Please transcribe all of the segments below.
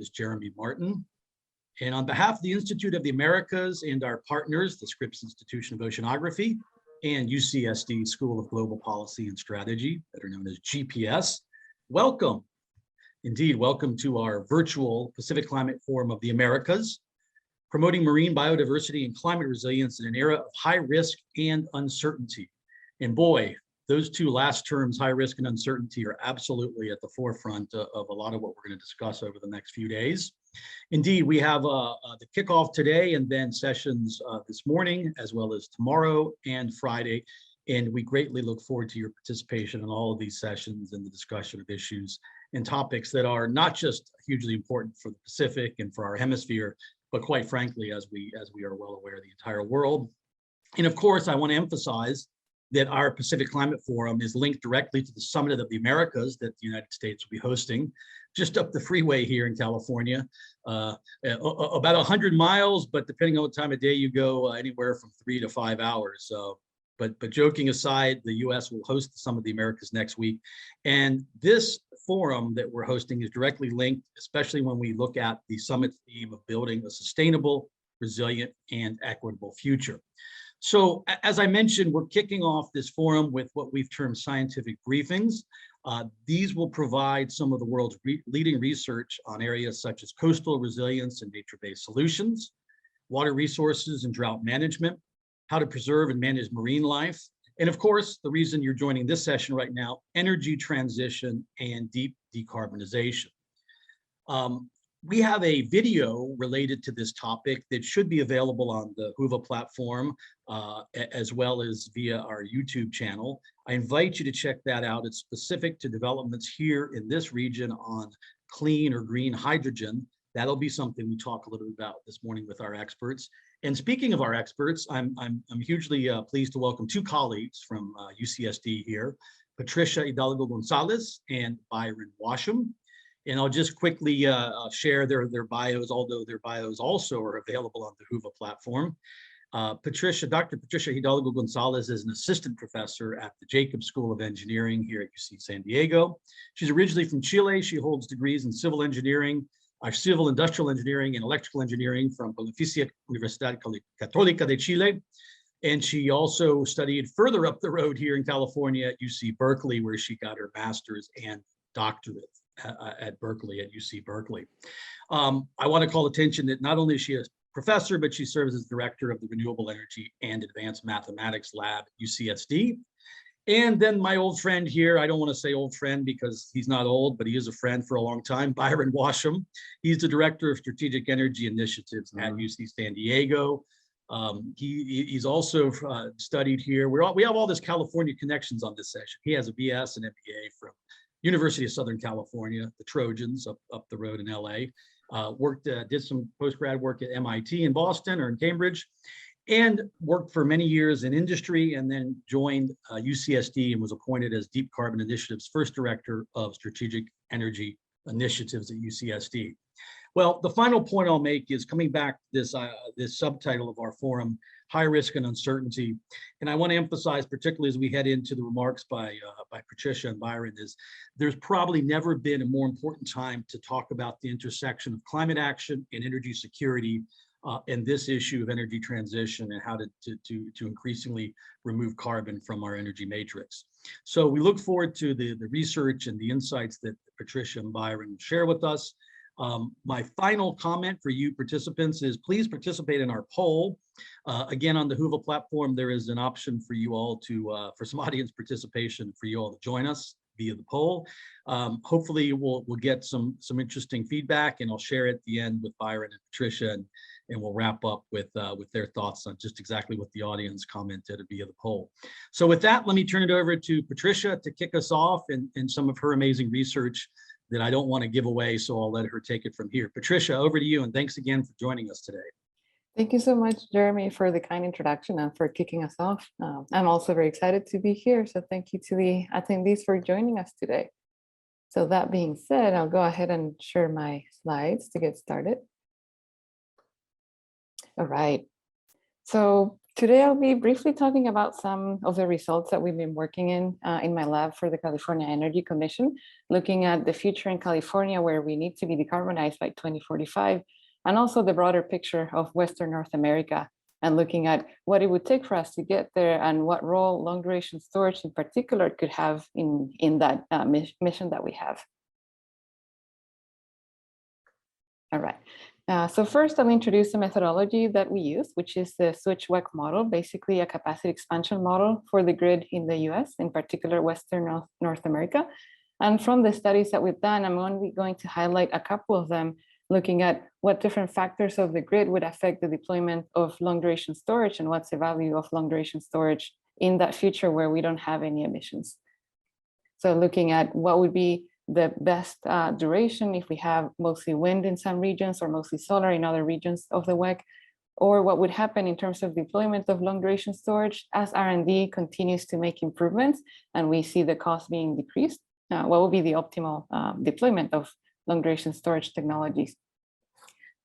is Jeremy Martin. And on behalf of the Institute of the Americas and our partners, the Scripps Institution of Oceanography and UCSD School of Global Policy and Strategy, that are known as GPS, welcome. Indeed, welcome to our virtual Pacific Climate Forum of the Americas, promoting marine biodiversity and climate resilience in an era of high risk and uncertainty. And boy, those two last terms, high risk and uncertainty, are absolutely at the forefront of a lot of what we're going to discuss over the next few days. Indeed, we have the kickoff today and then sessions this morning, as well as tomorrow and Friday. And we greatly look forward to your participation in all of these sessions and the discussion of issues and topics that are not just hugely important for the Pacific and for our hemisphere, but quite frankly, as we are well aware, the entire world. And of course, I want to emphasize that our Pacific Climate Forum is linked directly to the Summit of the Americas that the United States will be hosting just up the freeway here in California, about 100 miles, but depending on what time of day you go, anywhere from 3 to 5 hours. So, but joking aside, the US will host the Summit of the Americas next week. And this forum that we're hosting is directly linked, especially when we look at the summit's theme of building a sustainable, resilient, and equitable future. So as I mentioned, we're kicking off this forum with what we've termed scientific briefings. These will provide some of the world's leading research on areas such as coastal resilience and nature-based solutions, water resources and drought management, how to preserve and manage marine life, and of course, the reason you're joining this session right now, energy transition and deep decarbonization. We have a video related to this topic that should be available on the Whova platform, as well as via our YouTube channel. I invite you to check that out. It's specific to developments here in this region on clean or green hydrogen. That'll be something we talk a little bit about this morning with our experts. And speaking of our experts, I'm hugely pleased to welcome two colleagues from UCSD here, Patricia Hidalgo-Gonzalez and Byron Washom. And I'll just quickly share their bios, although their bios also are available on the Whova platform. Dr. Patricia Hidalgo-Gonzalez is an assistant professor at the Jacobs School of Engineering here at UC San Diego. She's originally from Chile. She holds degrees in civil engineering, civil industrial engineering, and electrical engineering from Pontificia Universidad Católica de Chile. And she also studied further up the road here in California at UC Berkeley, where she got her master's and doctorate at Berkeley, at UC Berkeley. I want to call attention that not only is she a professor, but she serves as director of the Renewable Energy and Advanced Mathematics Lab at UCSD. And then my old friend here, I don't want to say old friend because he's not old, but he is a friend for a long time, Byron Washom. He's the director of strategic energy initiatives at UC San Diego. He's also studied here. We have all this California connections on this session. He has a BS and MBA from University of Southern California, the Trojans up the road in LA. Did some postgrad work at MIT in Boston or in Cambridge, and worked for many years in industry, and then joined UCSD and was appointed as Deep Carbon Initiative's first director of strategic energy initiatives at UCSD. Well, the final point I'll make is coming back to this subtitle of our forum, high risk and uncertainty. And I want to emphasize, particularly as we head into the remarks by Patricia and Byron, is there's probably never been a more important time to talk about the intersection of climate action and energy security, and this issue of energy transition and how to increasingly remove carbon from our energy matrix. So we look forward to the research and the insights that Patricia and Byron share with us. My final comment for you participants is please participate in our poll. Again, on the Whova platform, there is an option for you all to, for some audience participation, for you all to join us via the poll. Hopefully we'll get some interesting feedback, and I'll share at the end with Byron and Patricia, and we'll wrap up with their thoughts on just exactly what the audience commented via the poll. So with that, let me turn it over to Patricia to kick us off and some of her amazing research that I don't want to give away, so I'll let her take it from here. Patricia, over to you, and thanks again for joining us today. Thank you so much, Jeremy, for the kind introduction and for kicking us off. I'm also very excited to be here, so thank you to the attendees for joining us today. So that being said, I'll go ahead and share my slides to get started. All right. So Today, I'll be briefly talking about some of the results that we've been working in my lab for the California Energy Commission, looking at the future in California where we need to be decarbonized by 2045, and also the broader picture of Western North America, and looking at what it would take for us to get there and what role long duration storage in particular could have in that mission that we have. All right. So first, I'll introduce the methodology that we use, which is the switch WECC model, basically a capacity expansion model for the grid in the US, in particular Western North America. And from the studies that we've done, I'm only going to highlight a couple of them, looking at what different factors of the grid would affect the deployment of long duration storage and what's the value of long duration storage in that future where we don't have any emissions. So looking at what would be the best duration if we have mostly wind in some regions or mostly solar in other regions of the WECC, or what would happen in terms of deployment of long duration storage as R&D continues to make improvements and we see the cost being decreased. What will be the optimal deployment of long duration storage technologies?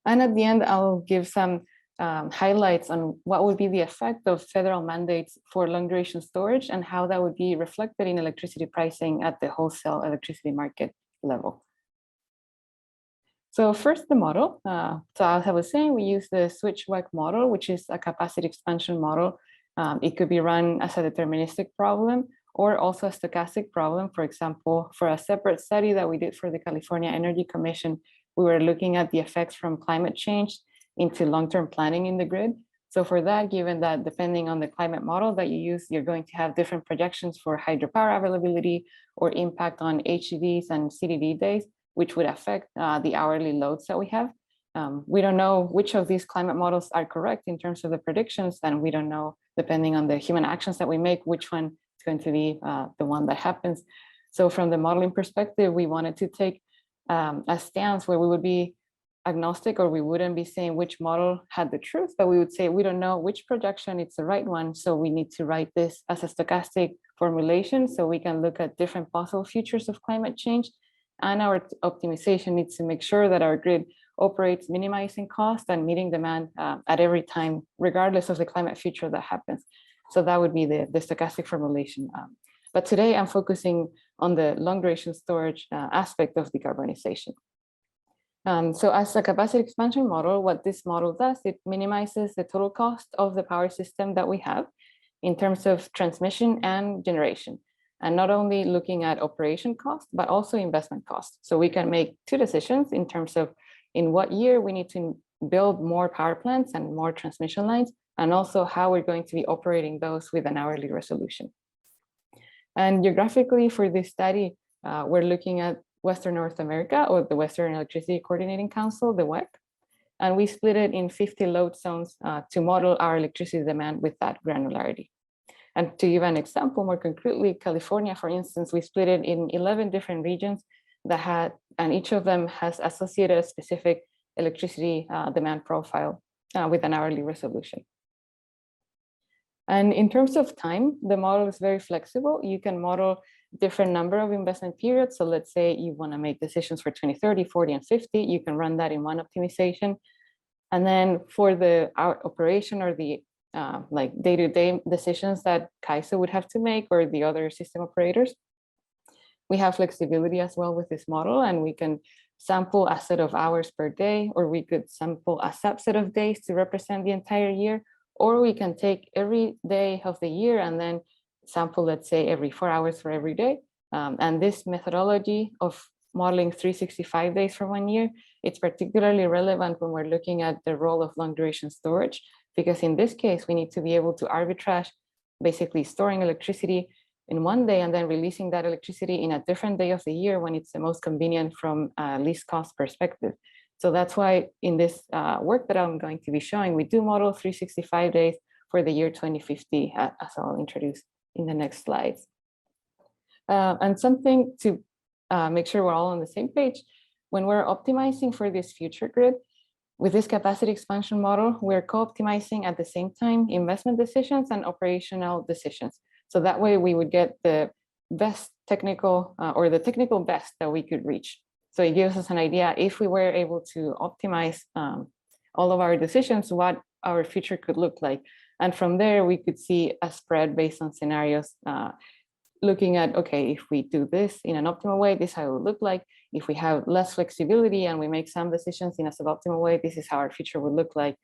And at the end, I'll give some highlights on what would be the effect of federal mandates for long duration storage and how that would be reflected in electricity pricing at the wholesale electricity market level. So first, the model. So as I was saying, we use the switch WECC model, which is a capacity expansion model. It could be run as a deterministic problem or also a stochastic problem. For example, for a separate study that we did for the California Energy Commission, we were looking at the effects from climate change into long-term planning in the grid. So for that, given that depending on the climate model that you use, you're going to have different projections for hydropower availability or impact on HDDs and CDD days, which would affect the hourly loads that we have. We don't know which of these climate models are correct in terms of the predictions, and we don't know, depending on the human actions that we make, which one is going to be the one that happens. So from the modeling perspective, we wanted to take a stance where we would be agnostic, or we wouldn't be saying which model had the truth, but we would say we don't know which projection it's the right one, so we need to write this as a stochastic formulation so we can look at different possible futures of climate change, and our optimization needs to make sure that our grid operates minimizing cost and meeting demand at every time, regardless of the climate future that happens. So that would be the stochastic formulation. But today I'm focusing on the long duration storage aspect of decarbonization. So as a capacity expansion model, what this model does, it minimizes the total cost of the power system that we have in terms of transmission and generation. And not only looking at operation cost, but also investment cost. So we can make two decisions in terms of in what year we need to build more power plants and more transmission lines, and also how we're going to be operating those with an hourly resolution. And geographically for this study, we're looking at Western North America, or the Western Electricity Coordinating Council, the WECC, and we split it in 50 load zones to model our electricity demand with that granularity. And to give an example more concretely, California, for instance, we split it in 11 different regions that had, and each of them has associated a specific electricity demand profile with an hourly resolution. And in terms of time, the model is very flexible. You can model different number of investment periods. So let's say you want to make decisions for 2030, 40, and 50, you can run that in one optimization. And then for our operation or the like day-to-day decisions that CAISO would have to make, or the other system operators, we have flexibility as well with this model, and we can sample a set of hours per day, or we could sample a subset of days to represent the entire year, or we can take every day of the year and then sample, let's say, every 4 hours for every day. And this methodology of modeling 365 days for 1 year, it's particularly relevant when we're looking at the role of long duration storage, because in this case, we need to be able to arbitrage, basically storing electricity in one day and then releasing that electricity in a different day of the year when it's the most convenient from a least cost perspective. So that's why in this work that I'm going to be showing, we do model 365 days for the year 2050, as I'll introduce in the next slides. And something to make sure we're all on the same page, when we're optimizing for this future grid, with this capacity expansion model, we're co-optimizing at the same time investment decisions and operational decisions. So that way we would get the best technical or the technical best that we could reach. So it gives us an idea if we were able to optimize all of our decisions, what our future could look like. And from there, we could see a spread based on scenarios, looking at, okay, if we do this in an optimal way, this is how it would look like. If we have less flexibility and we make some decisions in a suboptimal way, this is how our future would look like.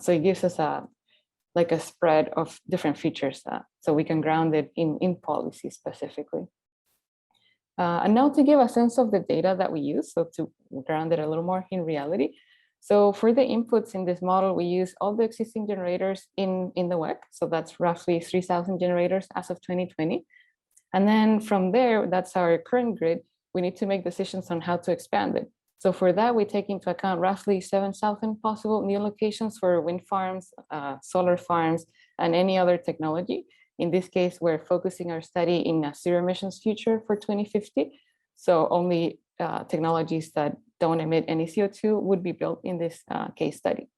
So it gives us a spread of different features, so we can ground it in policy specifically. And now to give a sense of the data that we use, so to ground it a little more in reality. So for the inputs in this model, we use all the existing generators in the WECC. So that's roughly 3,000 generators as of 2020. And then from there, that's our current grid. We need to make decisions on how to expand it. So for that, we take into account roughly 7,000 possible new locations for wind farms, solar farms, and any other technology. In this case, we're focusing our study in a zero emissions future for 2050. So only technologies that don't emit any CO2 would be built in this case study.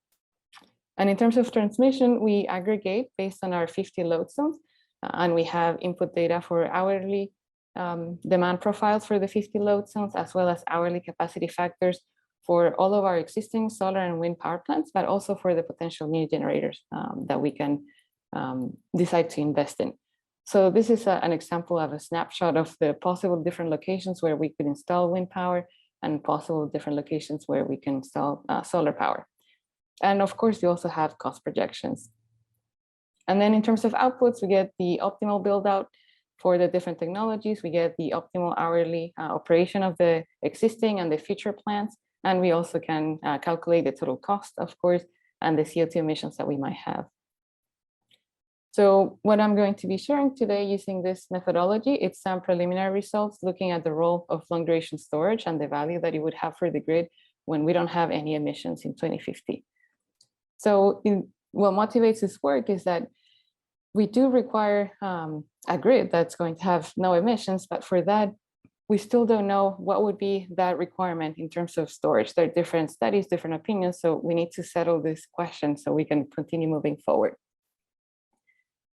And in terms of transmission, we aggregate based on our 50 load zones, and we have input data for hourly demand profiles for the 50 load zones, as well as hourly capacity factors for all of our existing solar and wind power plants, but also for the potential new generators that we can decide to invest in. So this is an example of a snapshot of the possible different locations where we could install wind power and possible different locations where we can install solar power. And of course, we also have cost projections. And then in terms of outputs, we get the optimal build out for the different technologies. We get the optimal hourly operation of the existing and the future plants. And we also can calculate the total cost, of course, and the CO2 emissions that we might have. So what I'm going to be sharing today using this methodology, it's some preliminary results looking at the role of long duration storage and the value that it would have for the grid when we don't have any emissions in 2050. So what motivates this work is that we do require a grid that's going to have no emissions, but for that, we still don't know what would be that requirement in terms of storage. There are different studies, different opinions, so we need to settle this question so we can continue moving forward.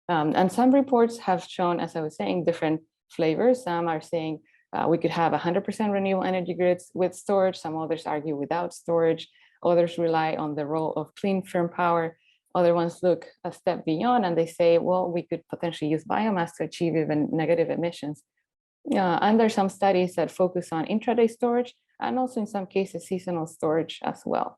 And some reports have shown, as I was saying, different flavors. Some are saying we could have 100% renewable energy grids with storage. Some others argue without storage. Others rely on the role of clean firm power. Other ones look a step beyond and they say, well, we could potentially use biomass to achieve even negative emissions. And there are some studies that focus on intraday storage and also in some cases seasonal storage as well.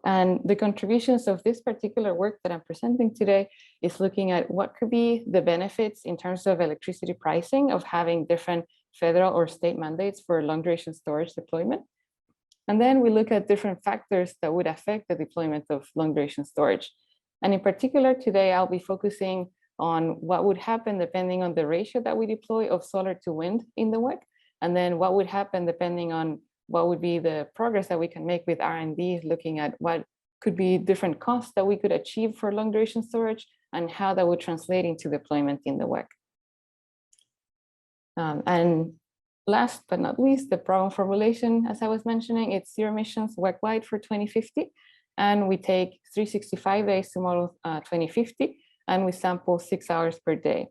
And the contributions of this particular work that I'm presenting today is looking at what could be the benefits in terms of electricity pricing of having different federal or state mandates for long duration storage deployment. And then we look at different factors that would affect the deployment of long duration storage. And in particular, today, I'll be focusing on what would happen depending on the ratio that we deploy of solar to wind in the WECC, and then what would happen depending on what would be the progress that we can make with R&D, looking at what could be different costs that we could achieve for long duration storage and how that would translate into deployment in the WECC. And last but not least, the problem formulation, as I was mentioning, it's zero emissions WECC-wide for 2050. And we take 365 days to model 2050, and we sample 6 hours per day.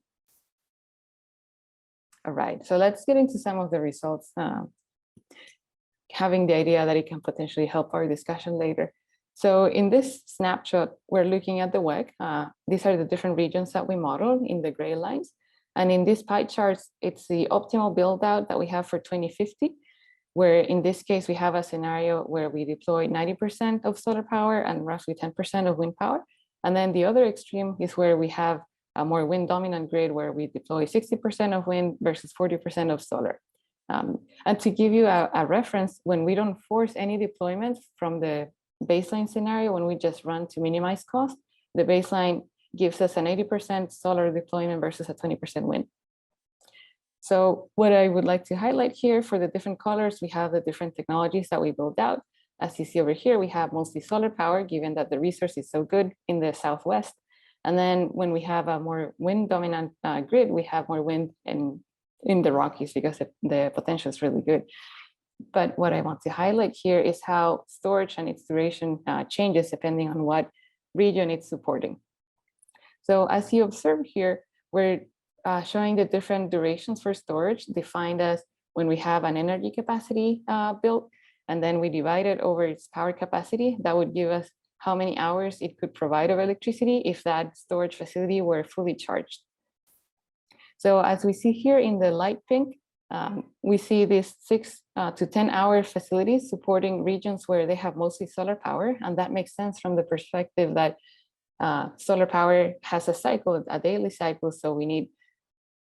All right, so let's get into some of the results, having the idea that it can potentially help our discussion later. So in this snapshot, we're looking at the WECC. These are the different regions that we modeled in the gray lines. And in these pie charts, it's the optimal build out that we have for 2050, where in this case, we have a scenario where we deploy 90% of solar power and roughly 10% of wind power. And then the other extreme is where we have a more wind dominant grid where we deploy 60% of wind versus 40% of solar. And to give you a reference, when we don't force any deployments from the baseline scenario, when we just run to minimize cost, the baseline gives us an 80% solar deployment versus a 20% wind. So what I would like to highlight here for the different colors, we have the different technologies that we built out. As you see over here, we have mostly solar power, given that the resource is so good in the Southwest. And then when we have a more wind dominant grid, we have more wind in the Rockies because the potential is really good. But what I want to highlight here is how storage and its duration changes depending on what region it's supporting. So as you observe here, we're showing the different durations for storage defined as when we have an energy capacity built, and then we divide it over its power capacity. That would give us how many hours it could provide of electricity if that storage facility were fully charged. So as we see here in the light pink, we see these 6 to 10 hour facilities supporting regions where they have mostly solar power. And that makes sense from the perspective that solar power has a cycle, a daily cycle. So we need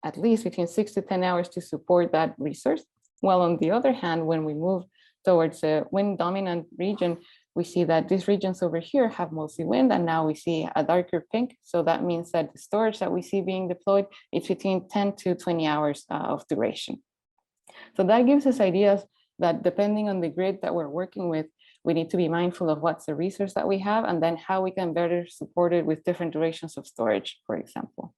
at least between 6 to 10 hours to support that resource. While on the other hand, when we move towards a wind dominant region, we see that these regions over here have mostly wind, and now we see a darker pink. So that means that the storage that we see being deployed is between 10 to 20 hours of duration. So that gives us ideas that depending on the grid that we're working with, we need to be mindful of what's the resource that we have and then how we can better support it with different durations of storage, for example.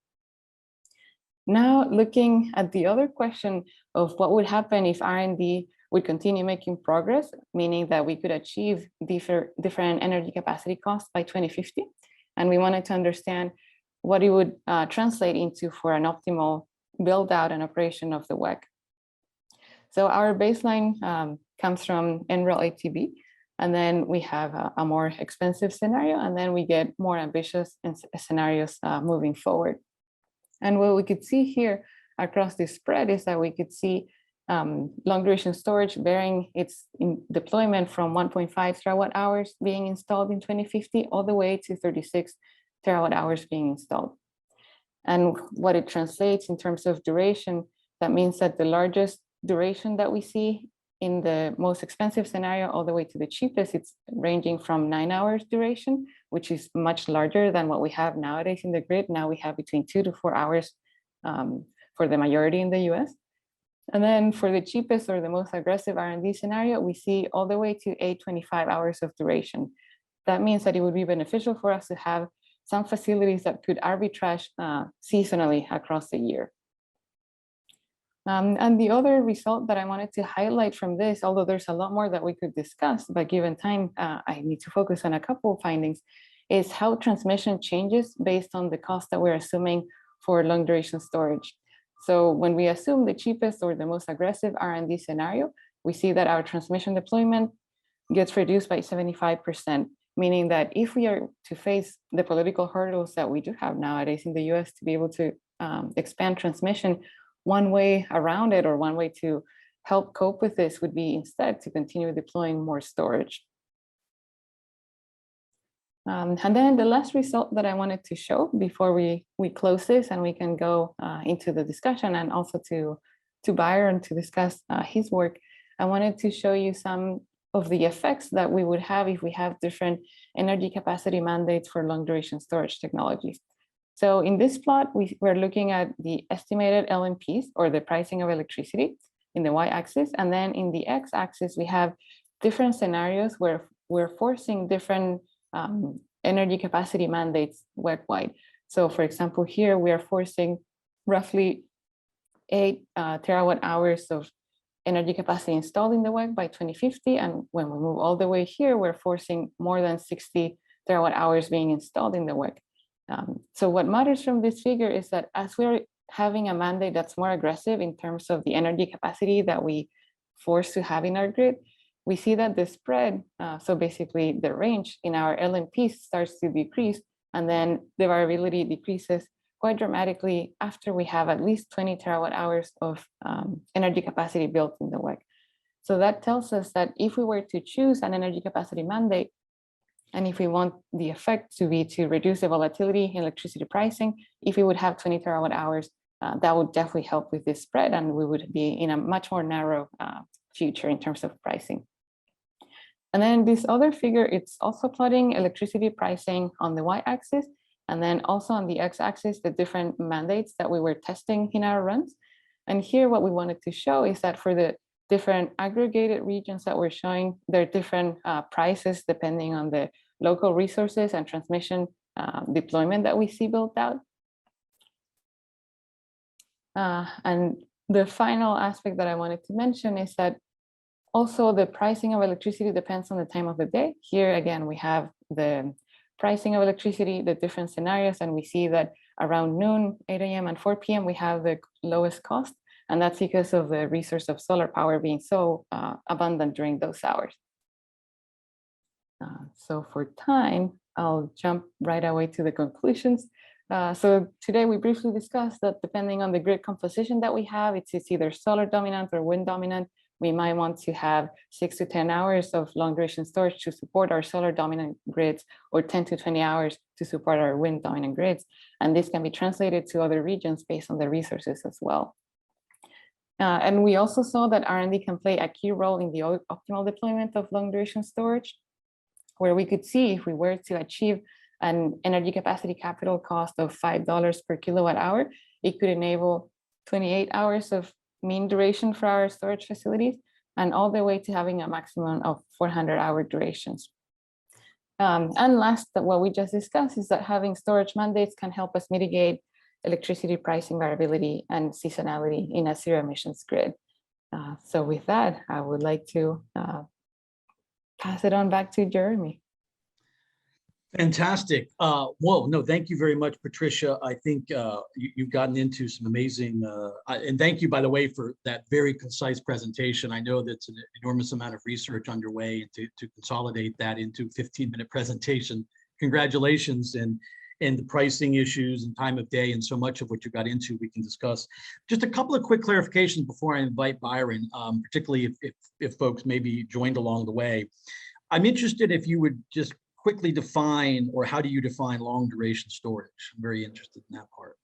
Now, looking at the other question of what would happen if R&D would continue making progress, meaning that we could achieve different energy capacity costs by 2050. And we wanted to understand what it would translate into for an optimal build out and operation of the WECC. So our baseline comes from NREL ATB, and then we have a more expensive scenario, and then we get more ambitious scenarios moving forward. And what we could see here across this spread is that we could see long duration storage bearing its deployment from 1.5 terawatt hours being installed in 2050 all the way to 36 terawatt hours being installed. And what it translates in terms of duration, that means that the largest duration that we see in the most expensive scenario all the way to the cheapest, it's ranging from 9 hours duration, which is much larger than what we have nowadays in the grid. Now we have between 2 to 4 hours for the majority in the US. And then for the cheapest or the most aggressive R&D scenario, we see all the way to 825 hours of duration. That means that it would be beneficial for us to have some facilities that could arbitrage seasonally across the year. And the other result that I wanted to highlight from this, although there's a lot more that we could discuss, but given time, I need to focus on a couple of findings, is how transmission changes based on the cost that we're assuming for long duration storage. So when we assume the cheapest or the most aggressive R&D scenario, we see that our transmission deployment gets reduced by 75%, meaning that if we are to face the political hurdles that we do have nowadays in the US to be able to expand transmission, one way around it or one way to help cope with this would be instead to continue deploying more storage. And then the last result that I wanted to show before we close this and we can go into the discussion and also to Byron to discuss his work, I wanted to show you some of the effects that we would have if we have different energy capacity mandates for long duration storage technologies. So in this plot, we're looking at the estimated LMPs or the pricing of electricity in the y-axis. And then in the x-axis, we have different scenarios where we're forcing different energy capacity mandates WECC-wide. So for example, here we are forcing roughly 8 terawatt hours of energy capacity installed in the WECC by 2050. And when we move all the way here, we're forcing more than 60 terawatt hours being installed in the WECC. So what matters from this figure is that as we're having a mandate that's more aggressive in terms of the energy capacity that we force to have in our grid, we see that the spread, so basically the range in our LMP starts to decrease, and then the variability decreases quite dramatically after we have at least 20 terawatt hours of energy capacity built in the WECC. So that tells us that if we were to choose an energy capacity mandate, and if we want the effect to be to reduce the volatility in electricity pricing, if we would have 20 terawatt hours, that would definitely help with this spread, and we would be in a much more narrow future in terms of pricing. And then this other figure, it's also plotting electricity pricing on the y-axis, and then also on the x-axis, the different mandates that we were testing in our runs. And here what we wanted to show is that for the different aggregated regions that we're showing, there are different prices depending on the local resources and transmission deployment that we see built out. And the final aspect that I wanted to mention is that also the pricing of electricity depends on the time of the day. Here again, we have the pricing of electricity, the different scenarios, and we see that around noon, 8 a.m. and 4 p.m. we have the lowest cost. And that's because of the resource of solar power being so abundant during those hours. So for time, I'll jump right away to the conclusions. So today we briefly discussed that depending on the grid composition that we have, it's either solar dominant or wind dominant. We might want to have 6 to 10 hours of long duration storage to support our solar dominant grids, or 10 to 20 hours to support our wind dominant grids. And this can be translated to other regions based on the resources as well. And we also saw that R&D can play a key role in the optimal deployment of long duration storage, where we could see if we were to achieve an energy capacity capital cost of $5 per kilowatt hour, it could enable 28 hours of mean duration for our storage facilities, and all the way to having a maximum of 400-hour durations. And last, what we just discussed is that having storage mandates can help us mitigate electricity pricing variability and seasonality in a zero emissions grid. So with that, I would like to pass it on back to Jeremy. Fantastic. Well, no, thank you very much, Patricia. I think you've gotten into some amazing, and thank you, by the way, for that very concise presentation. I know that's an enormous amount of research underway, and to consolidate that into a 15-minute presentation. Congratulations, and the pricing issues and time of day and so much of what you got into we can discuss. Just a couple of quick clarifications before I invite Byron, particularly if folks maybe joined along the way. I'm interested if you would just quickly define, or how do you define long duration storage? I'm very interested in that part.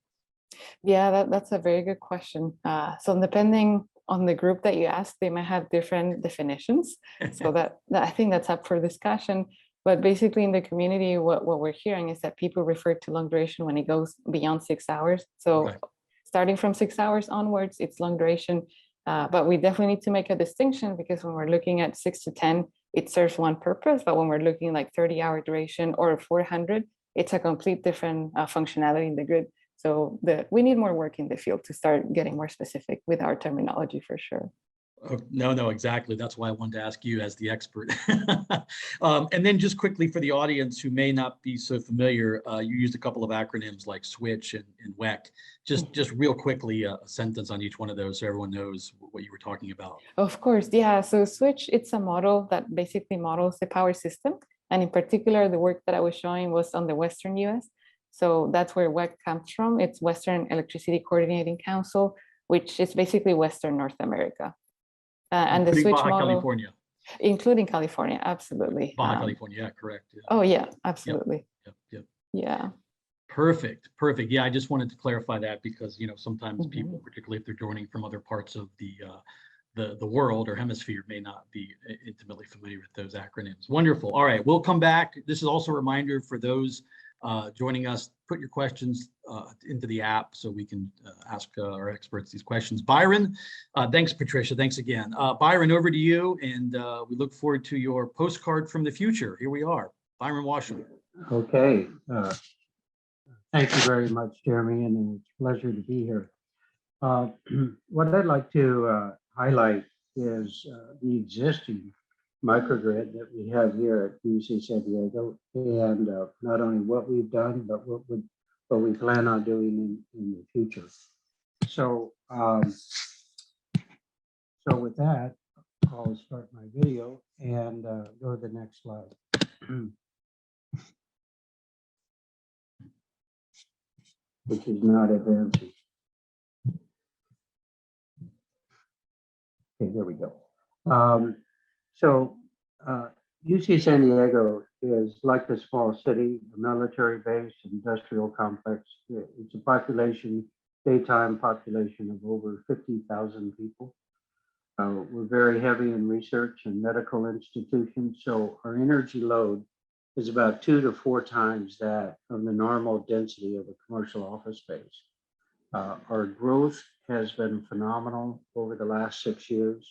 Yeah, that's a very good question. So depending on the group that you ask, they might have different definitions. So that I think that's up for discussion. But basically in the community, what we're hearing is that people refer to long duration when it goes beyond 6 hours. So okay, starting from 6 hours onwards, it's long duration. But we definitely need to make a distinction, because when we're looking at 6 to 10, it serves one purpose. But when we're looking like 30-hour duration or 400, it's a complete different functionality in the grid. So we need more work in the field to start getting more specific with our terminology for sure. No, exactly. That's why I wanted to ask you as the expert. And then just quickly for the audience who may not be so familiar, you used a couple of acronyms like SWITCH and WECC. Just real quickly, a sentence on each one of those so everyone knows what you were talking about. Of course, yeah. So SWITCH, it's a model that basically models the power system. And in particular, the work that I was showing was on the Western US. So that's where WECC comes from. It's Western Electricity Coordinating Council, which is basically Western North America. And the SWITCH model, California. Including California, absolutely. Baja California, yeah, correct. Yeah. Oh yeah, absolutely. Yep. Yeah. Perfect. Yeah, I just wanted to clarify that, because sometimes people, particularly if they're joining from other parts of the world or hemisphere, may not be intimately familiar with those acronyms. Wonderful. All right, we'll come back. This is also a reminder for those joining us, put your questions into the app so we can ask our experts these questions. Byron, thanks, Patricia. Thanks again. Byron, over to you, and we look forward to your postcard from the future. Here we are. Byron Washom. Okay. Thank you very much, Jeremy, and it's a pleasure to be here. What I'd like to highlight is the existing microgrid that we have here at UC San Diego, and not only what we've done, but what we plan on doing in the future. So, so with that, I'll start my video and go to the next slide. Which is not advancing. Okay, there we go. UC San Diego is like a small city, a military-based industrial complex. It's a daytime population of over 50,000 people. We're very heavy in research and medical institutions, so our energy load is about 2 to 4 times that of the normal density of a commercial office space. Our growth has been phenomenal over the last 6 years.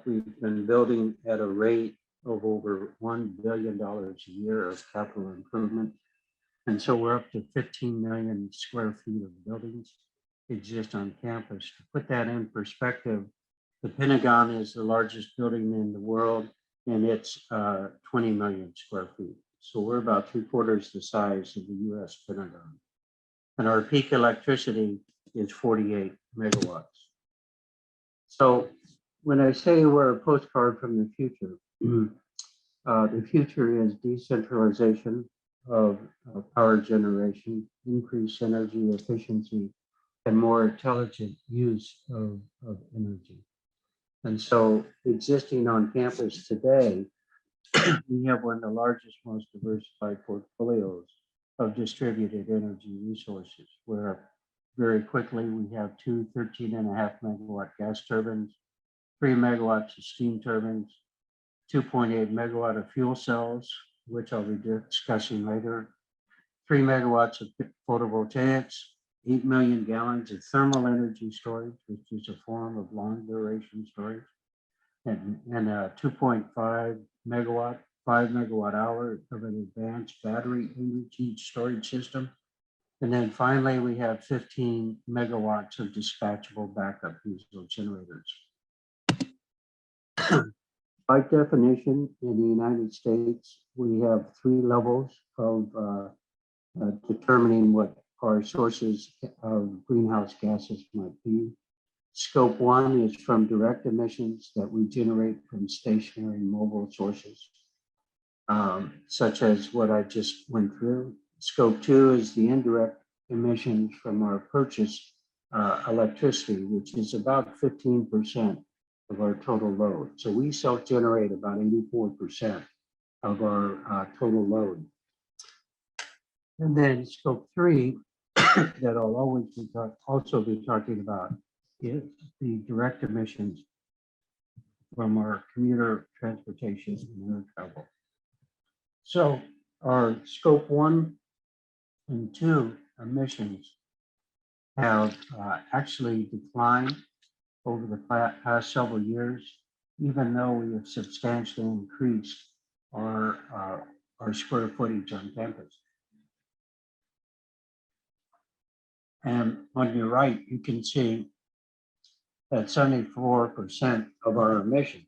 We've been building at a rate of over $1 billion a year of capital improvement. And so we're up to 15 million square feet of buildings exist on campus. To put that in perspective, the Pentagon is the largest building in the world, and it's 20 million square feet. So we're about 3/4 the size of the US Pentagon. And our peak electricity is 48 megawatts. So when I say we're a postcard from the future, The future is decentralization of power generation, increased energy efficiency, and more intelligent use of energy. And so existing on campus today, we have one of the largest, most diversified portfolios of distributed energy resources, where very quickly we have two 13.5 megawatt gas turbines, 3 megawatts of steam turbines, 2.8 megawatt of fuel cells, which I'll be discussing later, 3 megawatts of photovoltaics, 8 million gallons of thermal energy storage, which is a form of long duration storage, and a 2.5 megawatt, 5 megawatt hour of an advanced battery energy storage system. And then finally, we have 15 megawatts of dispatchable backup diesel generators. By definition, in the United States, we have 3 levels of determining what our sources of greenhouse gases might be. Scope 1 is from direct emissions that we generate from stationary and mobile sources, such as what I just went through. Scope 2 is the indirect emissions from our purchased electricity, which is about 15% of our total load. So we self-generate about 84% of our total load. And then scope 3 that I'll always be also be talking about is the direct emissions from our commuter transportation and air travel. So our scope 1 and 2 emissions have actually declined over the past several years, even though we have substantially increased our square footage on campus. And on your right, you can see that 74% of our emissions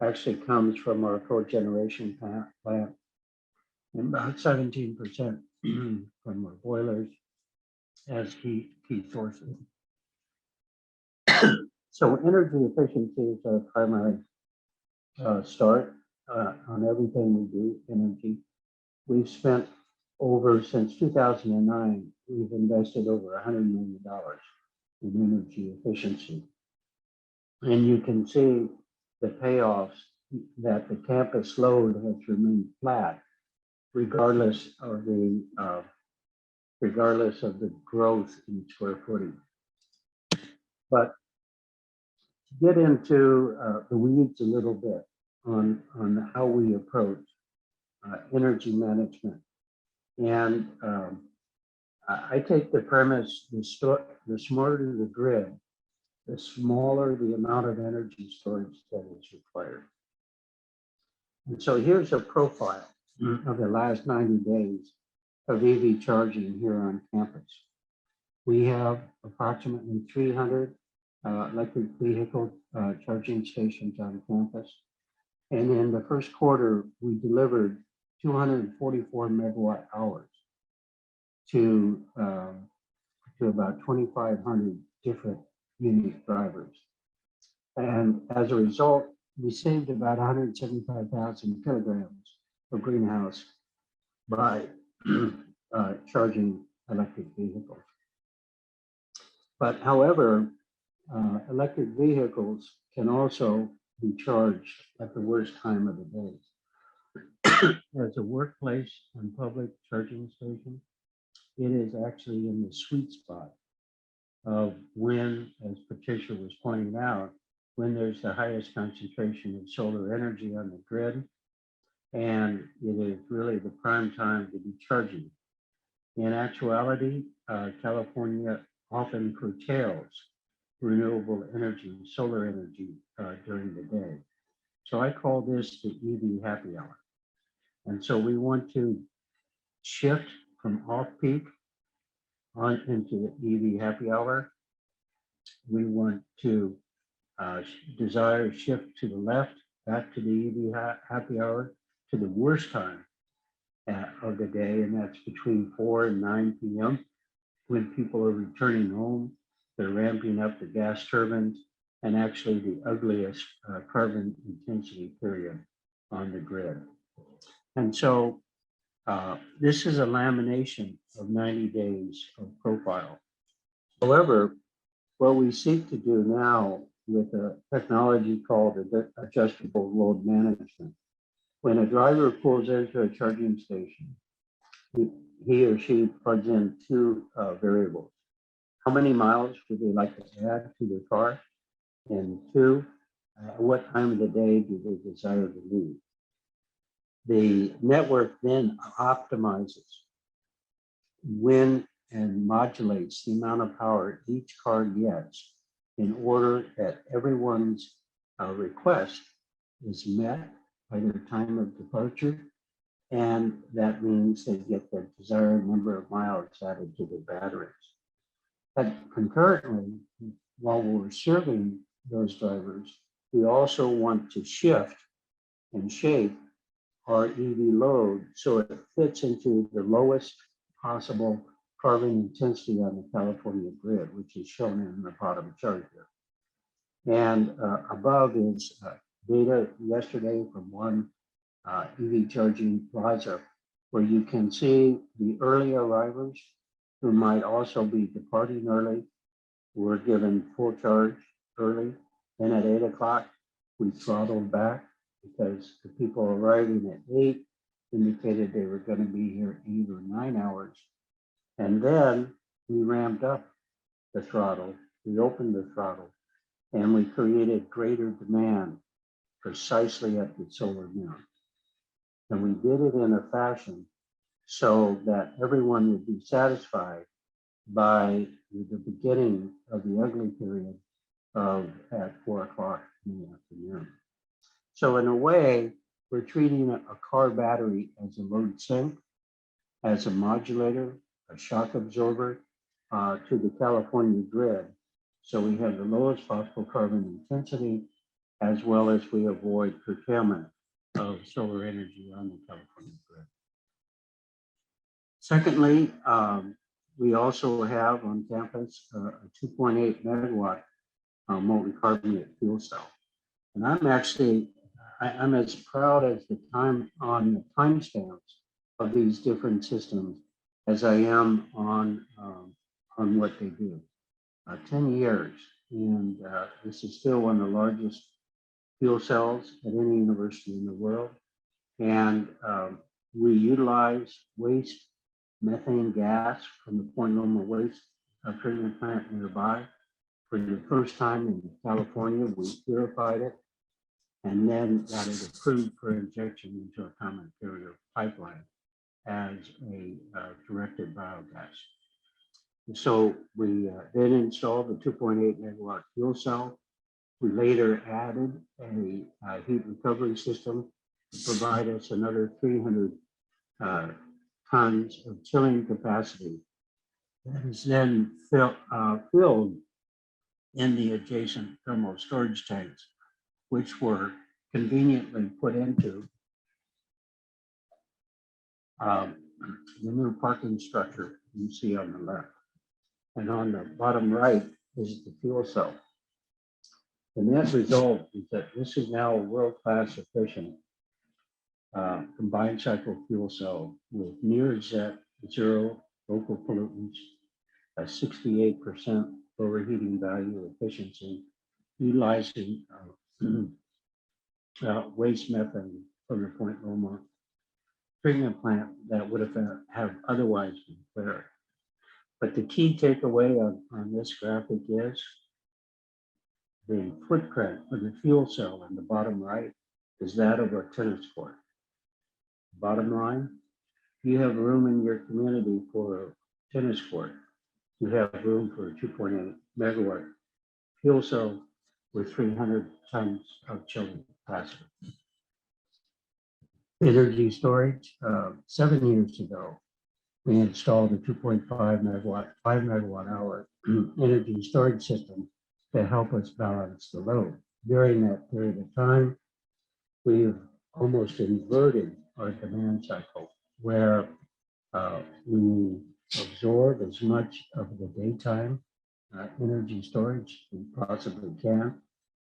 actually comes from our cogeneration plant, and about 17% from our boilers as key sources. So energy efficiency is our primary start on everything we do, energy. We've spent since 2009, we've invested over $100 million in energy efficiency. And you can see the payoffs that the campus load has remained flat, regardless of the growth in square footage. But to get into the weeds a little bit on how we approach energy management. And I take the premise, the smarter the grid, the smaller the amount of energy storage that is required. And so here's a profile of the last 90 days of EV charging here on campus. We have approximately 300 electric vehicle charging stations on campus. And in the first quarter, we delivered 244 megawatt hours to about 2,500 different unique drivers. And as a result, we saved about 175,000 kilograms of greenhouse by charging electric vehicles. But however, electric vehicles can also be charged at the worst time of the day. As a workplace and public charging station, it is actually in the sweet spot of when, as Patricia was pointing out, when there's the highest concentration of solar energy on the grid, and it is really the prime time to be charging. In actuality, California often curtails renewable energy, solar energy during the day. So I call this the EV happy hour. And so we want to shift from off-peak on into the EV happy hour. We want to desire shift to the left, back to the EV happy hour, to the worst time of the day, and that's between 4 and 9 p.m. when people are returning home. They're ramping up the gas turbines, and actually the ugliest carbon intensity period on the grid. And so this is a lamination of 90 days of profile. However, what we seek to do now with a technology called adjustable load management, when a driver pulls into a charging station, he or she plugs in two variables. How many miles would they like to add to their car? And two, what time of the day do they desire to leave? The network then optimizes when and modulates the amount of power each car gets in order that everyone's request is met by their time of departure. And that means they get the desired number of miles added to their batteries. But concurrently, while we're serving those drivers, we also want to shift and shape our EV load so it fits into the lowest possible carbon intensity on the California grid, which is shown in the bottom chart here. And above is data yesterday from one EV charging plaza, where you can see the early arrivals who might also be departing early were given full charge early. Then at 8 o'clock, we throttled back because the people arriving at 8 indicated they were going to be here 8 or 9 hours. And then we ramped up the throttle, we opened the throttle, and we created greater demand precisely at the solar mill. And we did it in a fashion so that everyone would be satisfied by the beginning of the ugly period of at 4 o'clock in the afternoon. So in a way, we're treating a car battery as a load sink, as a modulator, a shock absorber to the California grid. So we have the lowest possible carbon intensity, as well as we avoid curtailment of solar energy on the California grid. Secondly, we also have on campus a 2.8 megawatt molten carbonate fuel cell. And I'm as proud as the timestamps of these different systems as I am on what they do. 10 years, and this is still one of the largest fuel cells at any university in the world. And we utilize waste methane gas from the Point Loma waste treatment plant nearby. For the first time in California, we purified it and then got it approved for injection into a common carrier pipeline as a directed biogas. So we then installed the 2.8 megawatt fuel cell. We later added a heat recovery system to provide us another 300 tons of chilling capacity that is then filled in the adjacent thermal storage tanks, which were conveniently put into the new parking structure you see on the left. And on the bottom right is the fuel cell. The net result is that this is now a world-class efficient combined cycle fuel cell with near zero local pollutants, a 68% overheating value efficiency, utilizing waste methane from the Point Loma treatment plant that would have otherwise been flared. But the key takeaway on this graphic is the footprint of the fuel cell in the bottom right is that of a tennis court. Bottom line, you have room in your community for a tennis court. You have room for a 2.8 megawatt fuel cell with 300 tons of chilling capacity. Energy storage, 7 years ago, we installed a 2.5 megawatt, 5 megawatt hour energy storage system to help us balance the load. During that period of time, we've almost inverted our demand cycle, where we absorb as much of the daytime energy storage we possibly can,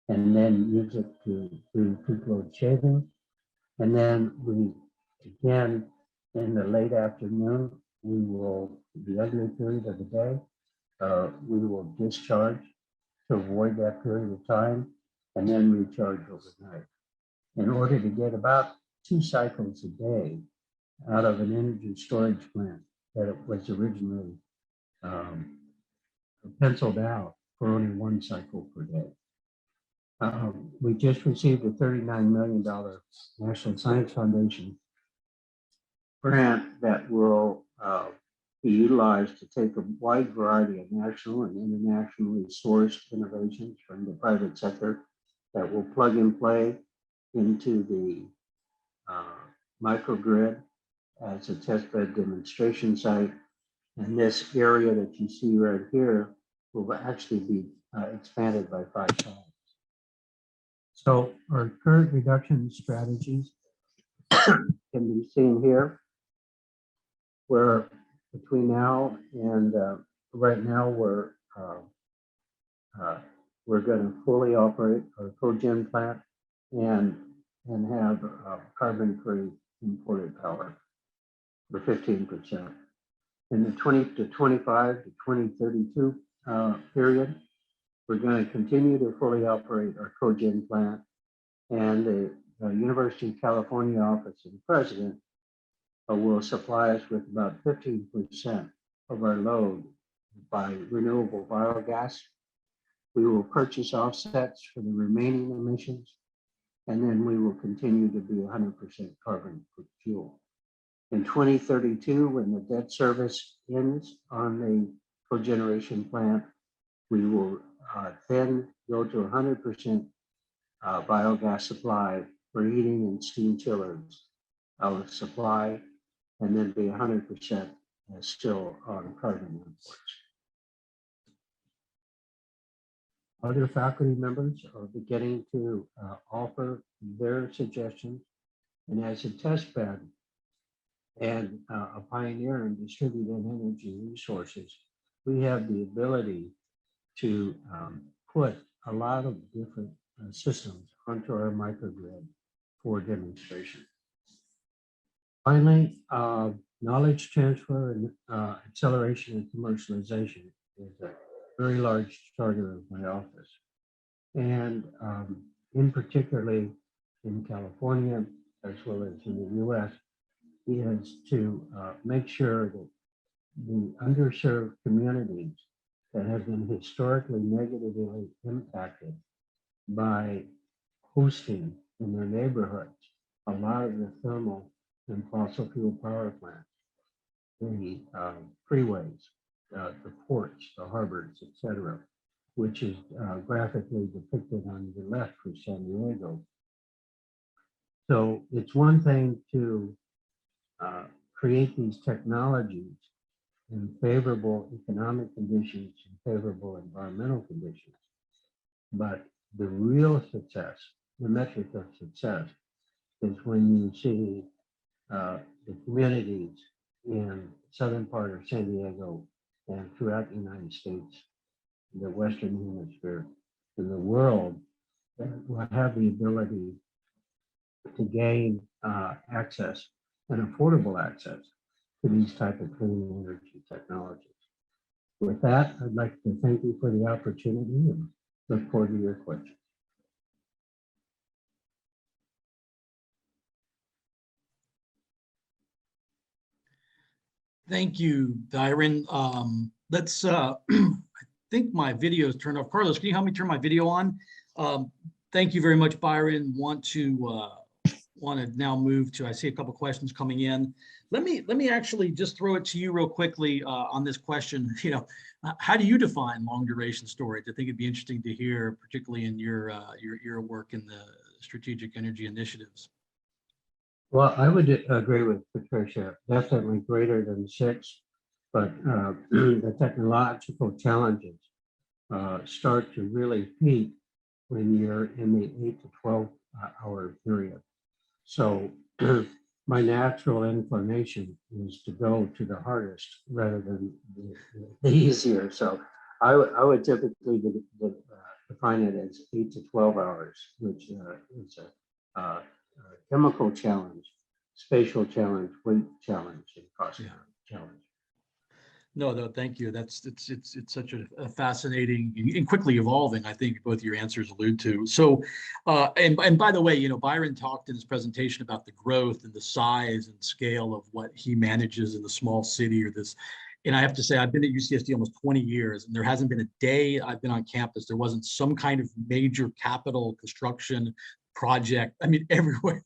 and then use it to do peak load shaving. And then we Again, in the late afternoon, the ugly period of the day, we will discharge to avoid that period of time and then recharge overnight. In order to get about 2 cycles a day out of an energy storage plant that it was originally penciled out for only 1 cycle per day. We just received a $39 million National Science Foundation grant that will be utilized to take a wide variety of national and internationally sourced innovations from the private sector that will plug and play into the microgrid as a testbed demonstration site. And this area that you see right here will actually be expanded by 5 times. So our current reduction strategies can be seen here, where between now and right now we're going to fully operate our cogen plant and have carbon-free imported power for 15%. In the 2025 to 2032 period, we're going to continue to fully operate our cogen plant, and the University of California Office of the President will supply us with about 15% of our load by renewable biogas. We will purchase offsets for the remaining emissions, and then we will continue to be 100% carbon-free fuel. In 2032, when the debt service ends on the cogeneration plant, we will then go to 100% biogas supply for heating and steam chillers our supply, and then be 100% still on carbon imports. Other faculty members are beginning to offer their suggestions, and as a test bed and a pioneer in distributed energy resources, we have the ability to put a lot of different systems onto our microgrid for demonstration. Finally, knowledge transfer and acceleration and commercialization is a very large charter of my office. And in particularly in California, as well as in the US, is to make sure that the underserved communities that have been historically negatively impacted by hosting in their neighborhoods a lot of the thermal and fossil fuel power plants, the freeways, the ports, the harbors, etc., which is graphically depicted on the left for San Diego. So it's one thing to create these technologies in favorable economic conditions and favorable environmental conditions, but the real success, the metric of success, is when you see the communities in southern part of San Diego and throughout the United States, the Western Hemisphere, and the world that will have the ability to gain access and affordable access to these type of clean energy technologies. With that, I'd like to thank you for the opportunity and look forward to your questions. Thank you, Byron. Let's, I think my video is turned off. Carlos, can you help me turn my video on? Thank you very much, Byron. Want to now move to, I see a couple questions coming in. Let me actually just throw it to you real quickly on this question. You know, how do you define long duration storage? I think it'd be interesting to hear, particularly in your work in the strategic energy initiatives. Well, I would agree with Patricia, definitely greater than 6, but the technological challenges start to really peak when you're in the 8 to 12 hour period. So my natural inclination is to go to the hardest rather than the easier. So I would typically define it as 8 to 12 hours, which is a chemical challenge spatial challenge, weight challenge, and cost challenge. No, thank you. It's such a fascinating and quickly evolving, I think both your answers allude to. So, and by the way, you know, Byron talked in his presentation about the growth and the size and scale of what he manages in the small city or this. And I have to say, I've been at UCSD almost 20 years, and there hasn't been a day I've been on campus there wasn't some kind of major capital construction project. I mean, everywhere.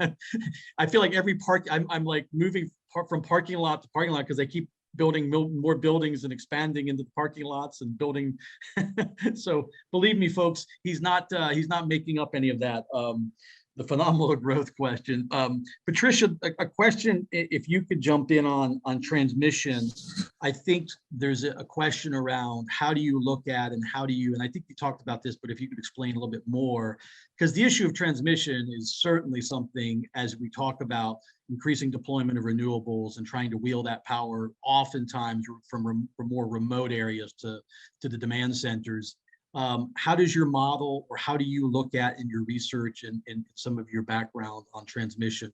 I feel like every park, I'm like moving from parking lot to parking lot because they keep building more buildings and expanding into the parking lots and building. So believe me, folks, he's not making up any of that. The phenomenal growth question. Patricia, a question, if you could jump in on transmission. I think there's a question around how do you look at and I think you talked about this, but if you could explain a little bit more, because the issue of transmission is certainly something as we talk about increasing deployment of renewables and trying to wheel that power oftentimes from more remote areas to the demand centers. How does your model, or how do you look at in your research and some of your background on transmission?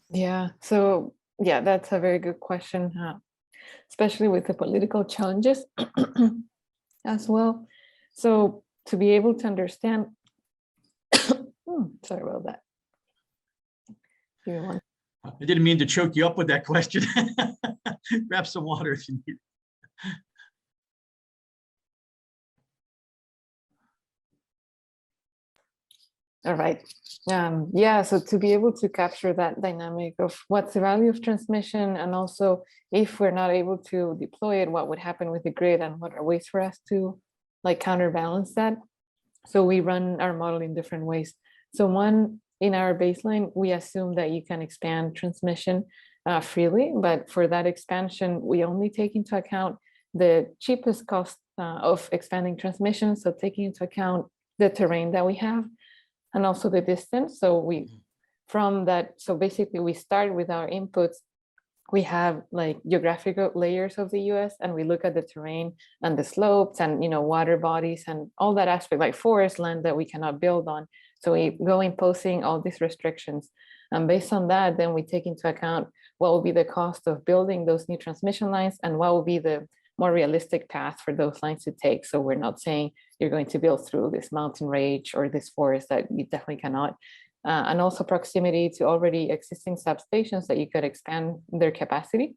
Yeah, so yeah, that's a very good question, especially with the political challenges as well. So to be able to understand, sorry about that. Give me one. I didn't mean to choke you up with that question. Grab some water if you need. All right. Yeah, so to be able to capture that dynamic of what's the value of transmission, and also if we're not able to deploy it, what would happen with the grid and what are ways for us to like counterbalance that. So we run our model in different ways. So one, in our baseline, we assume that you can expand transmission freely, but for that expansion, we only take into account the cheapest cost of expanding transmission. So taking into account the terrain that we have, and also the distance. So from that, so basically we start with our inputs. We have like geographical layers of the US, and we look at the terrain and the slopes and, you know, water bodies and all that aspect, like forest land that we cannot build on. So we go imposing all these restrictions. And based on that, then we take into account what will be the cost of building those new transmission lines and what will be the more realistic path for those lines to take. So we're not saying you're going to build through this mountain range or this forest that you definitely cannot. And also proximity to already existing substations that you could expand their capacity.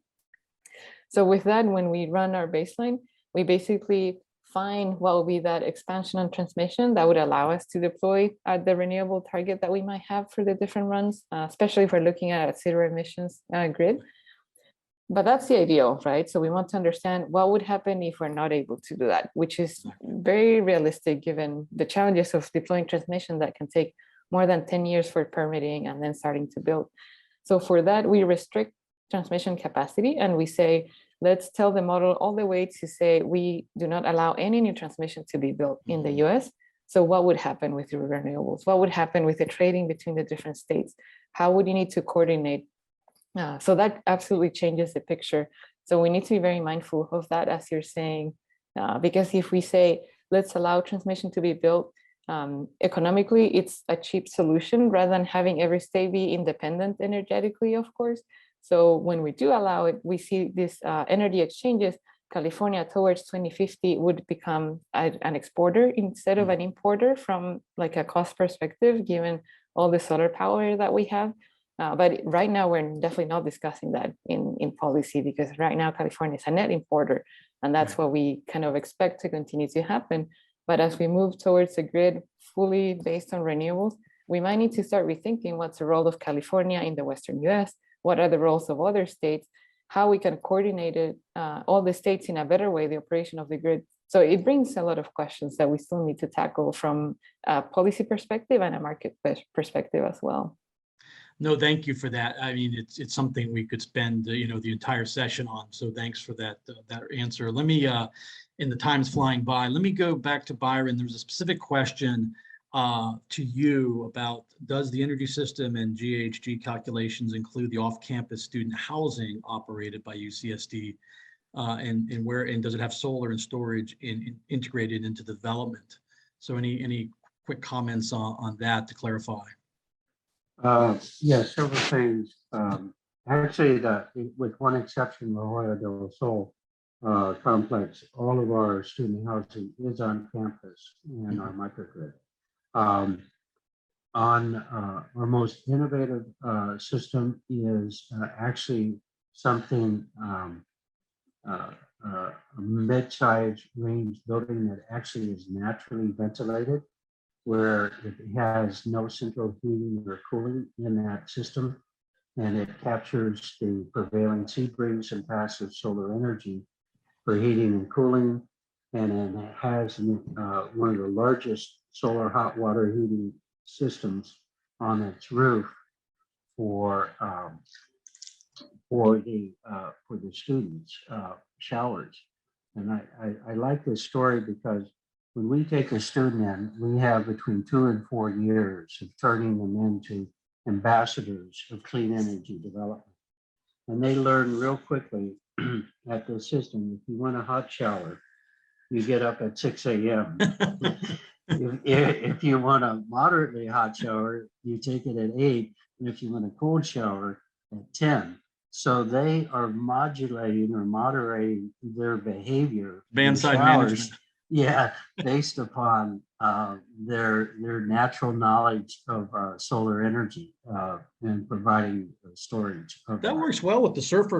So with that, when we run our baseline, we basically find what will be that expansion and transmission that would allow us to deploy at the renewable target that we might have for the different runs, especially if we're looking at a zero emissions grid. But that's the ideal, right? So we want to understand what would happen if we're not able to do that, which is very realistic given the challenges of deploying transmission that can take more than 10 years for permitting and then starting to build. So for that, we restrict transmission capacity and we say, let's tell the model all the way to say, we do not allow any new transmission to be built in the US. So what would happen with the renewables? What would happen with the trading between the different states? How would you need to coordinate? So that absolutely changes the picture. So we need to be very mindful of that, as you're saying, because if we say, let's allow transmission to be built, economically, it's a cheap solution rather than having every state be independent energetically, of course. So when we do allow it, we see this energy exchanges. California towards 2050 would become an exporter instead of an importer from like a cost perspective, given all the solar power that we have. But right now, we're definitely not discussing that in policy, because right now, California is a net importer, and that's what we kind of expect to continue to happen. But as we move towards a grid fully based on renewables, we might need to start rethinking what's the role of California in the Western US, what are the roles of other states, how we can coordinate it, all the states in a better way, the operation of the grid. So it brings a lot of questions that we still need to tackle from a policy perspective and a market perspective as well. No, thank you for that. I mean, it's something we could spend the entire session on. So thanks for that answer. Let me, in the time's flying by, let me go back to Byron. There's a specific question to you about, does the energy system and GHG calculations include the off-campus student housing operated by UCSD, and does it have solar and storage integrated into development? So any quick comments on that to clarify? Yeah, several things. Actually, with one exception, La Jolla del Sol complex, all of our student housing is on campus and our microgrid. Our most innovative system is actually something a mid-sized range building that actually is naturally ventilated, where it has no central heating or cooling in that system, and it captures the prevailing sea breeze and passive solar energy for heating and cooling, and then it has one of the largest solar hot water heating systems on its roof for the students' showers. And I like this story because when we take a student in, we have between 2 and 4 years of turning them into ambassadors of clean energy development. And they learn real quickly at the system, if you want a hot shower, you get up at 6 a.m. if you want a moderately hot shower, you take it at 8. And if you want a cold shower, at 10. So they are modulating or moderating their behavior. Van-side management. Yeah, based upon their natural knowledge of solar energy and providing storage. That works well with the surfer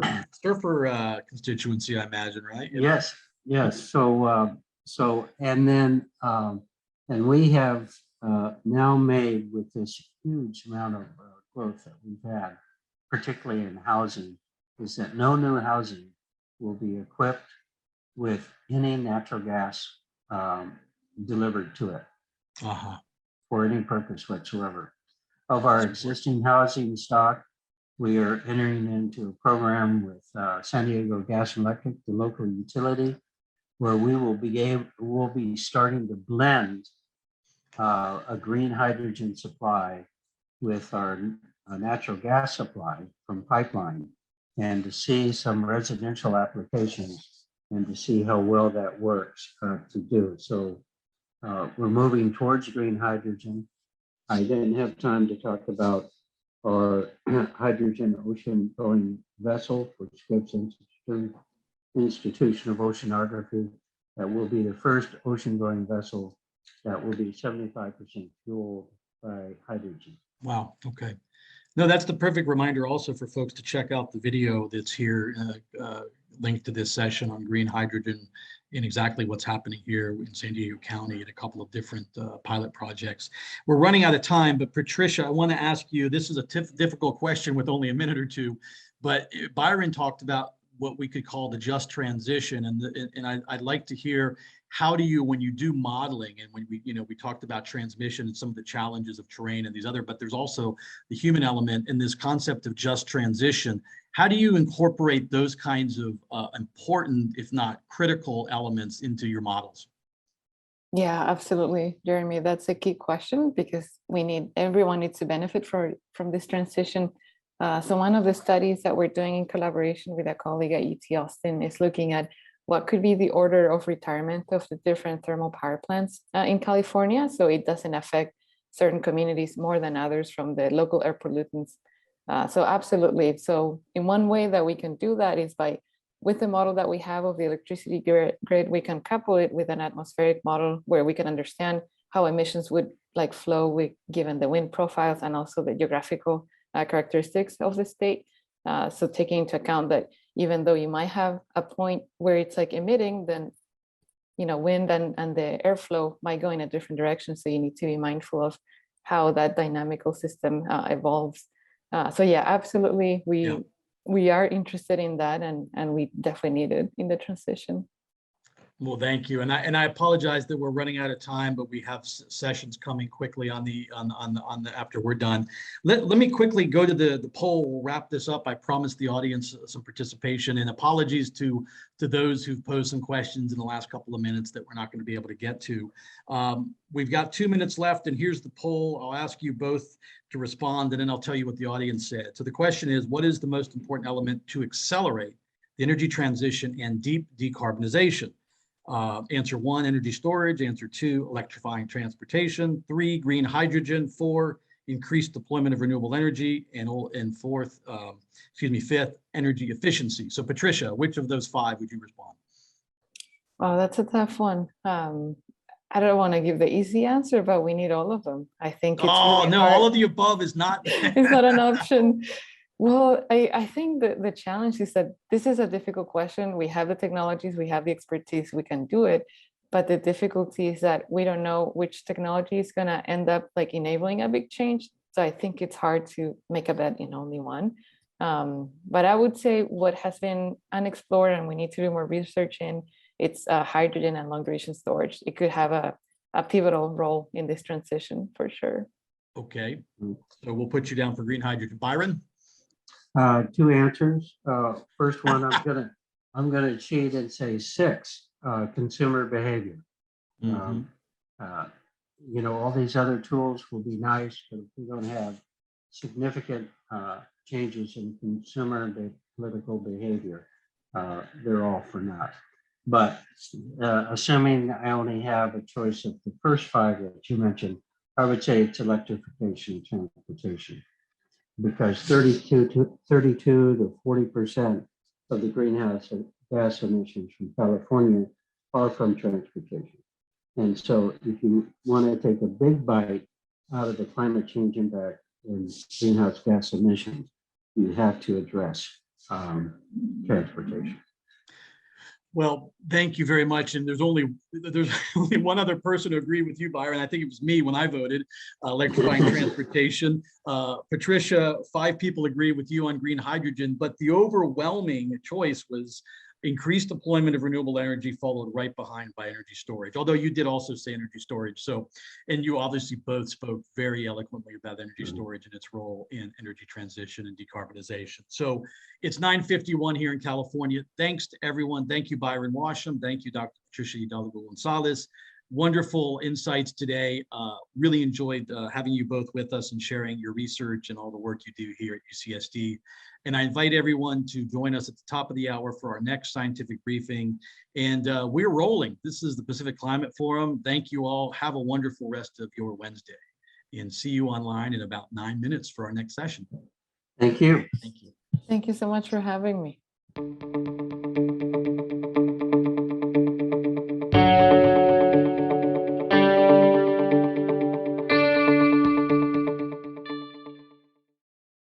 constituency, I imagine, right? Yes, yes. So and then and we have now made, with this huge amount of growth that we've had, particularly in housing, is that no new housing will be equipped with any natural gas delivered to it for any purpose whatsoever. Of our existing housing stock, we are entering into a program with San Diego Gas and Electric, the local utility, where we'll be starting to blend a green hydrogen supply with our natural gas supply from pipeline, and to see some residential applications and to see how well that works to do. So we're moving towards green hydrogen. I didn't have time to talk about our hydrogen ocean going vessel, which gives Institution of Oceanography. That will be the first ocean going vessel that will be 75% fueled by hydrogen. Wow. Okay. No, that's the perfect reminder also for folks to check out the video that's here, linked to this session on green hydrogen and exactly what's happening here in San Diego County and a couple of different pilot projects. We're running out of time, but Patricia, I want to ask you, this is a difficult question with only a minute or two, but Byron talked about what we could call the just transition. And I'd like to hear, how do you, when you do modeling, and when we talked about transmission and some of the challenges of terrain and these other, but there's also the human element in this concept of just transition. How do you incorporate those kinds of important, if not critical, elements into your models? Yeah, absolutely, Jeremy. That's a key question because everyone needs to benefit from this transition. So one of the studies that we're doing in collaboration with a colleague at UT Austin is looking at what could be the order of retirement of the different thermal power plants in California, so it doesn't affect certain communities more than others from the local air pollutants. So absolutely. So in one way that we can do that is with the model that we have of the electricity grid, we can couple it with an atmospheric model where we can understand how emissions would flow given the wind profiles and also the geographical characteristics of the state. So taking into account that even though you might have a point where it's emitting, then wind and the airflow might go in a different direction. So you need to be mindful of how that dynamical system evolves. So yeah, absolutely. We are interested in that, and we definitely need it in the transition. Well, thank you, and I apologize that we're running out of time, but we have sessions coming quickly on the after we're done. Let me quickly go to the poll. We'll wrap this up. I promised the audience some participation, and apologies to those who've posed some questions in the last couple of minutes that we're not going to be able to get to. We've got 2 minutes left, and here's the poll. I'll ask you both to respond, and then I'll tell you what the audience said. So the question is, what is the most important element to accelerate the energy transition and deep decarbonization? Answer 1, energy storage. Answer 2, electrifying transportation. 3, green hydrogen. 4, increased deployment of renewable energy, and fifth, energy efficiency. So Patricia, which of those 5 would you respond? Oh, that's a tough one. I don't want to give the easy answer, but we need all of them. I think it's Oh, really no, hard. all of the above is not. It's not an option. Well, I think that the challenge is that this is a difficult question. We have the technologies, we have the expertise, we can do it. But the difficulty is that we don't know which technology is going to end up like enabling a big change. So I think it's hard to make a bet in only one. But I would say what has been unexplored and we need to do more research in, it's hydrogen and long duration storage. It could have a pivotal role in this transition for sure. Okay, so we'll put you down for green hydrogen. Byron? 2 answers. First one, I'm gonna cheat and say 6. Consumer behavior. You know, all these other tools will be nice, but if we don't have significant changes in consumer and political behavior, they're all for naught. But assuming I only have a choice of the first 5 that you mentioned, I would say it's electrification and transportation, because 32 to 40% of the greenhouse gas emissions from California are from transportation. And so if you want to take a big bite out of the climate change impact in greenhouse gas emissions, you have to address transportation. Well, thank you very much. And there's only one other person to agree with you, Byron. I think it was me when I voted, electrifying transportation. Patricia, 5 people agree with you on green hydrogen, but the overwhelming choice was increased deployment of renewable energy, followed right behind by energy storage. Although you did also say energy storage. So, and you obviously both spoke very eloquently about energy storage and its role in energy transition and decarbonization. So it's 9:51 here in California. Thanks to everyone. Thank you, Byron Washom. Thank you, Dr. Patricia Hidalgo-Gonzalez. Wonderful insights today. Really enjoyed having you both with us and sharing your research and all the work you do here at UCSD. And I invite everyone to join us at the top of the hour for our next scientific briefing. And we're rolling. This is the Pacific Climate Forum. Thank you all. Have a wonderful rest of your Wednesday. And see you online in about 9 minutes for our next session. Thank you. Thank you. Thank you so much for having me.